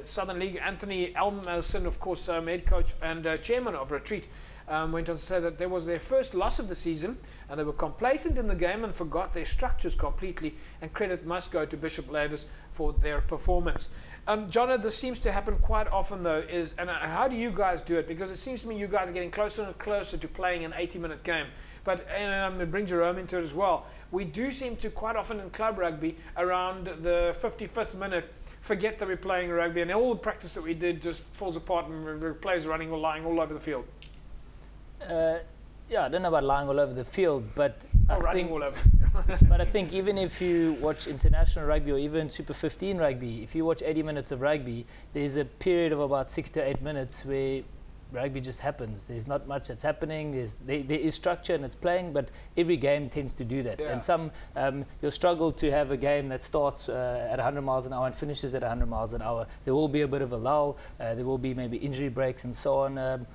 Southern League, Anthony Elmerson, of course, head coach and chairman of Retreat, went on to say that there was their first loss of the season, and they were complacent in the game and forgot their structures completely, and credit must go to Bishop Lavis for their performance. John, this seems to happen quite often though, and how do you guys do it? Because it seems to me you guys are getting closer and closer to playing an 80-minute game, but and bring Jerome into it as well. We do seem to quite often in club rugby around the 55th minute forget that we're playing rugby, and all the practice that we did just falls apart, and the players are running or lying all over the field. Yeah, I don't know about lying all over the field, but running all over. But I think even if you watch international rugby or even Super 15 rugby, if you watch 80 minutes of rugby, there's a period of about 6 to 8 minutes where rugby just happens. There's not much that's happening. There is structure and it's playing, but every game tends to do that. Yeah. And some you'll struggle to have a game that starts at 100 miles an hour and finishes at 100 miles an hour. There will be a bit of a lull. There will be maybe injury breaks and so on.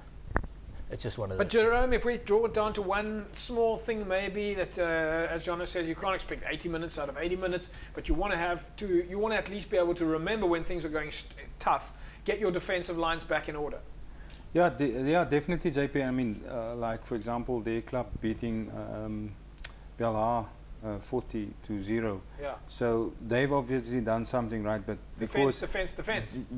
It's just one of those. But Jerome, if we draw it down to one small thing, maybe that, as Jono says, you can't expect 80 minutes out of 80 minutes, but you want to at least be able to remember when things are going tough. Get your defensive lines back in order. Yeah, definitely, JP. I mean, like for example, their club beating Belha 40-0. Yeah. So they've obviously done something right, but defense.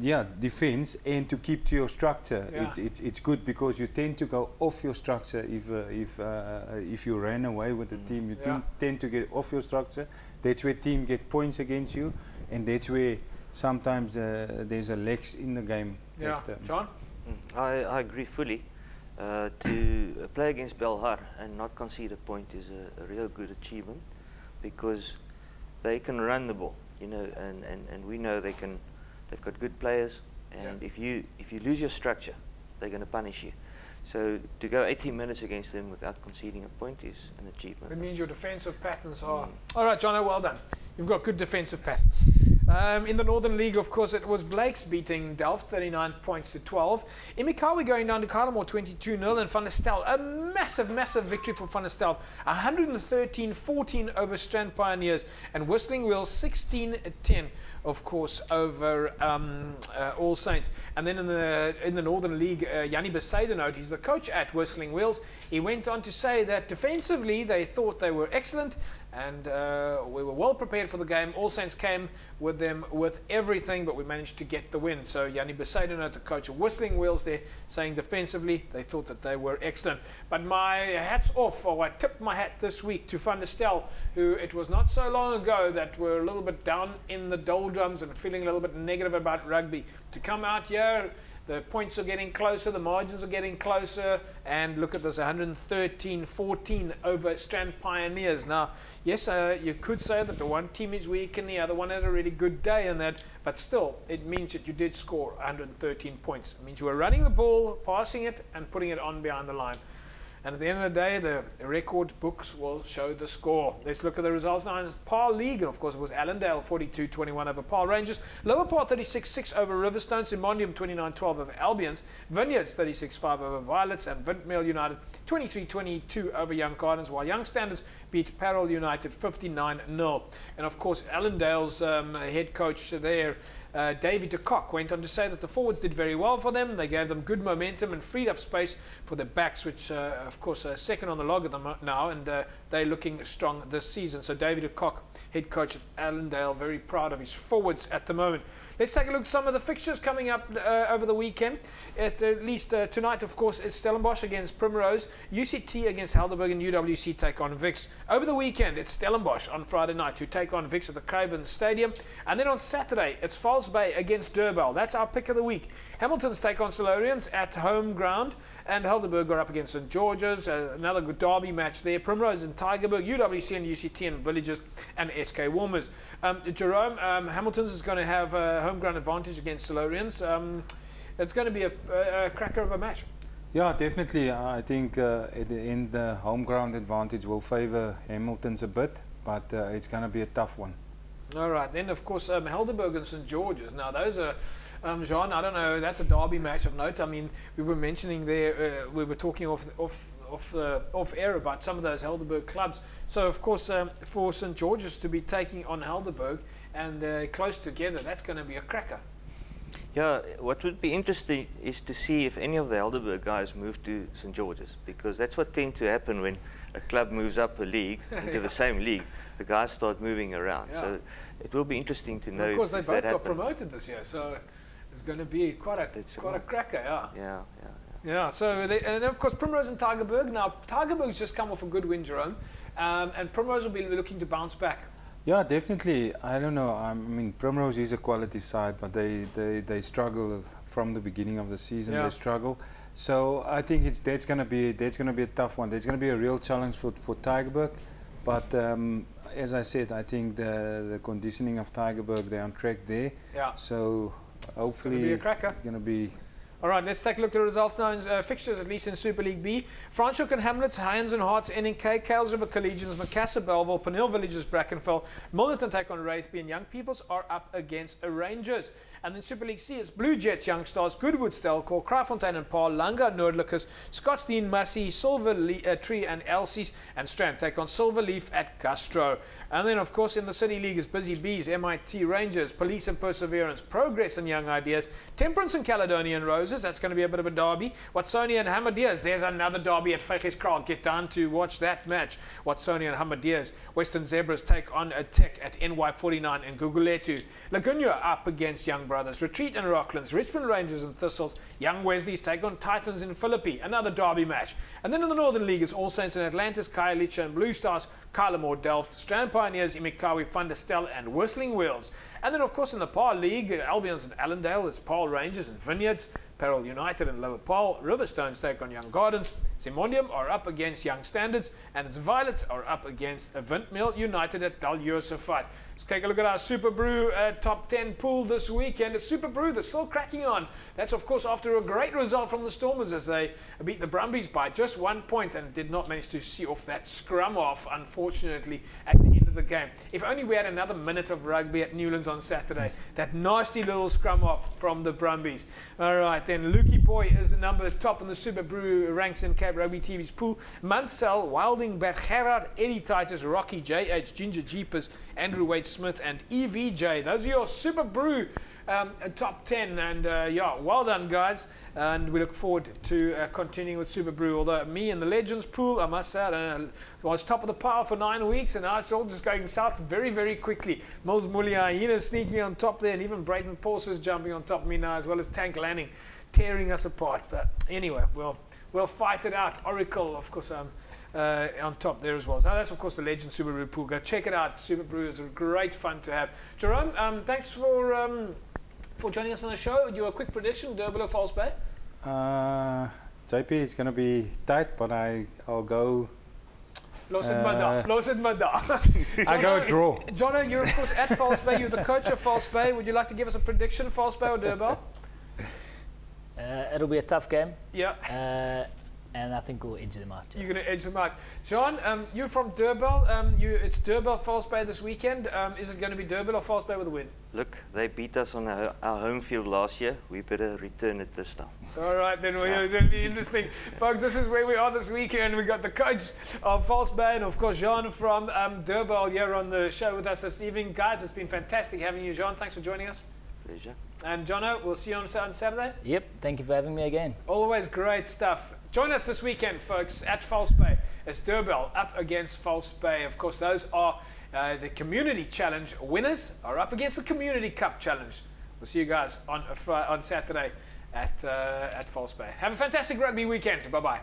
Yeah, defense, and to keep to your structure. Yeah. It's good because you tend to go off your structure if you ran away with the team. You tend to get off your structure. That's where team get points against you, and that's where sometimes there's a legs in the game. Yeah, John? I agree fully. To play against Belhar and not concede a point is a real good achievement, because they can run the ball, you know, and we know they've got good players, and if you lose your structure, they're going to punish you. So to go 18 minutes against them without conceding a point is an achievement. It means your defensive patterns are... All right, Jono, well done. You've got good defensive patterns. In the Northern League, of course, it was Blake's beating Delft 39 points to 12. Imikawi going down to Carlemore 22-0, and Van der Stel, a massive victory for Van der Stel, 113-14 over Strand Pioneers, and Whistling Wheels 16-10, of course, over All Saints. And then in the Northern League, Jannie Besaidenout, he's the coach at Whistling Wheels. He went on to say that defensively they thought they were excellent, and we were well prepared for the game. All Saints came with them with everything, but we managed to get the win. So Jannie Besaidenout, the coach of Whistling Wheels, there saying defensively they thought that they were excellent. But my hat's off, or I tipped my hat this week to Van der Stel, who it was not so long ago that were a little bit down in the doldrums and feeling a little bit negative about rugby. To come out here, the points are getting closer, the margins are getting closer, and look at this, 113-14 over Strand Pioneers. Now, yes, you could say that the one team is weak and the other one had a really good day in that, but still, it means that you did score 113 points. It means you were running the ball, passing it, and putting it on behind the line. And at the end of the day, the record books will show the score. Let's look at the results now. In Par League, and of course, it was Allendale 42-21 over Par Rangers. Lower Par 36-6 over Riverstone. Simondium 29-12 over Albions. Vineyards 36-5 over Violets. And Vintmere United 23-22 over Young Gardens, while Young Standards beat Parel United 59-0. And of course, Allendale's head coach there, David de Kock, went on to say that the forwards did very well for them. They gave them good momentum and freed up space for the backs, which of course are second on the log at them now, and they're looking strong this season. So David de Kock, head coach at Allendale, very proud of his forwards at the moment. Let's take a look at some of the fixtures coming up over the weekend. At least tonight, of course, it's Stellenbosch against Primrose, UCT against Helderberg, and UWC take on Vix. Over the weekend, it's Stellenbosch on Friday night who take on Vix at the Craven Stadium. And then on Saturday, it's False Bay against Durbell. That's our pick of the week. Hamilton's take on Silurians at home ground, and Helderberg are up against St George's. Another good derby match there. Primrose and Tygerberg, UWC and UCT and Villages and SK Warmers. Jerome, Hamilton's is going to have home ground advantage against Silurians. It's going to be a cracker of a match. Yeah, definitely. I think at the end the home ground advantage will favour Hamilton's a bit, but it's going to be a tough one. All right, then of course Helderberg and St George's. Now those are, Jean, I don't know, that's a derby match of note. I mean, we were mentioning there, we were talking off air about some of those Helderberg clubs. So of course for St George's to be taking on Helderberg and close together, that's going to be a cracker. Yeah, what would be interesting is to see if any of the Helderberg guys move to St George's, because that's what tends to happen when a club moves up a league into the same league. The guys start moving around. Yeah. So it will be interesting to know. Of course, they both got promoted this year, so it's going to be quite a cracker. Yeah. Yeah. So and then of course Primrose and Tygerberg. Now Tygerberg's just come off a good win, Jerome, and Primrose will be looking to bounce back. Yeah, definitely. I don't know. I mean, Primrose is a quality side, but they struggle from the beginning of the season. Yeah. They struggle. So I think that's going to be a tough one. There's going to be a real challenge for Tygerberg, but as I said, I think the conditioning of Tygerberg, they're on track there. Yeah. So hopefully it's going to be. All right, let's take a look at the results now in fixtures, at least in Super League B. Franschhoek and Hamlets, Hyans and Hearts, NNK, Kales River Collegians, Macassar, Belleville, Peniel Villages, Brackenfell, Milnerton take on Wraithby, and Young Peoples are up against Rangers. And then Super League C, it's Blue Jets, Young Stars, Goodwood, Stelkor, Kraaifontein and Paarl, Langa, Noordlikers, Scottsdene, Massey, Silver Tree and Elsies, and Strand take on Silver Leaf at Gastro. And then, of course, in the City League is Busy Bees, MIT Rangers, Police and Perseverance, Progress and Young Ideas, Temperance and Caledonian Roses. That's going to be a bit of a derby. Watsonia and Hamadias. There's another derby at Vegheskraal. Get down to watch that match. Watsonia and Hamadias. Western Zebras take on a Tech at NY49 and Guguletu. Laguna up against Young Brothers. Retreat and Rocklands. Richmond Rangers and Thistles. Young Wesleys take on Titans in Philippi. Another derby match. And then in the Northern League, it's All Saints and Atlantis, Khayelitsha and Blue Stars, Kylemore Delft, Strand Pioneers, Imikawi, Van der Stel and Whistling Wheels. And then of course in the Paarl League, Albions and Allendale, it's Paarl Rangers and Vineyards, Parel United and Lower Paarl, Riverstones take on Young Gardens, Simondium are up against Young Standards, and its Violets are up against Windmill United at Dal Josephat. Let's take a look at our Super Brew top 10 pool this weekend. It's Super Brew that's still cracking on. That's of course after a great result from the Stormers as they beat the Brumbies by just 1 point and did not manage to see off that scrum off, unfortunately, at the end of the game. If only we had another minute of rugby at Newlands on Saturday. That nasty little scrum off from the Brumbies. All right, then Lukey Boy is the number top in the Super Brew ranks in Cape Rugby TV's pool. Mansell, Wilding, Gerard, Eddie Titus, Rocky, JH, Ginger Jeepers, Andrew Wade Smith and EVJ. Those are your Super Brew top 10, and yeah, well done guys, and we look forward to continuing with Super Brew. Although me and the Legends pool, I must say, I was top of the pile for 9 weeks, and now it's all just going south very, very quickly. Mils Mulia, sneaking on top there, and even Brayden Paulson's jumping on top of me now, as well as Tank Lanning tearing us apart. But anyway, we'll fight it out. Oracle, of course, on top there as well. So that's of course the Legend Super Brew pool. Go check it out. Super Brew is a great fun to have. Jerome, thanks for joining us on the show. Your quick prediction, Durban or False Bay? JP is going to be tight, but I'll go. Los Mada. I go draw. Jono, you're of course at False Bay. You're the coach of False Bay. Would you like to give us a prediction, False Bay or Durban? It'll be a tough game. Yeah. And I think we'll edge them out. You're going to edge them out. John, you're from Durban. It's Durban False Bay this weekend. Is it going to be Durban or False Bay with a win? Look, they beat us on our home field last year. We better return it this time. All right, then it's going to be interesting. Folks, this is where we are this weekend. We got the coach of False Bay and, of course, Jean from Durban here on the show with us this evening. Guys, it's been fantastic having you, Jean. Thanks for joining us. Pleasure. And Jono, we'll see you on Saturday. Yep, thank you for having me again. Always great stuff. Join us this weekend, folks, at False Bay. It's Durban up against False Bay. Of course, those are the Community Challenge winners are up against the Community Cup Challenge. We'll see you guys on Saturday at False Bay. Have a fantastic rugby weekend. Bye-bye.